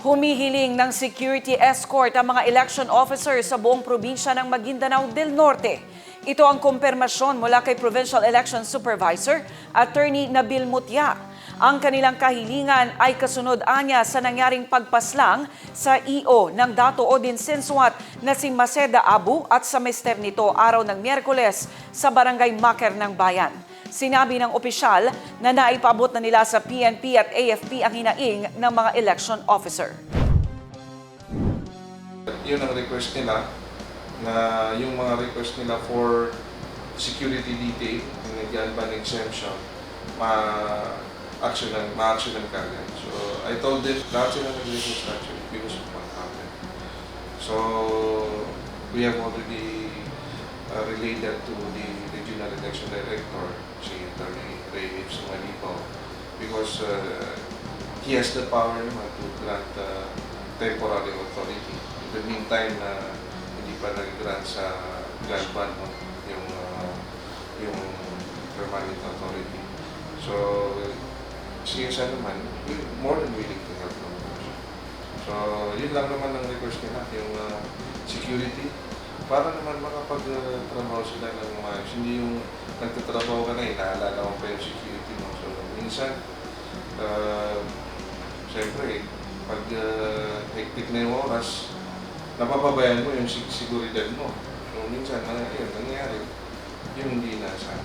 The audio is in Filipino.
Humihiling ng security escort ang mga election officers sa buong probinsya ng Maguindanao del Norte. Ito ang kumpirmasyon mula kay Provincial Election Supervisor, Attorney Nabil Mutya. Ang kanilang kahilingan ay kasunod anya sa nangyaring pagpaslang sa EO ng Dato Odin Sinsuat na si Maceda Abu at sa mister nito araw ng Miyerkules sa Barangay Maker ng Bayan. Sinabi ng opisyal na naipaabot na nila sa PNP at AFP ang hinaing ng mga election officer. Yun ang request nila, na yung mga request nila for security detail, yung nagyan ban exemption, ma-actionan kagad. So I told them, lahat sila nag-request actually because of what happened. So we have already relayed that to the Regional Election Director, si Attorney Ray Sumalipaw, because he has the power naman to grant temporary authority. In the meantime, hindi pa nag-grant sa gun ban yung permanent authority. So, siya naman, more than willing to help them. So, yun lang naman ang request nila, yung security, para naman makapag-trabaho sila ng maayos. Hindi yung nagtatrabaho ka na, inaalala mo pa yung security mo. So, minsan, siyempre, pag hectic na yung oras, napapabayan mo yung seguridad mo. So, minsan, yun, nangyari, yung hindi nasa.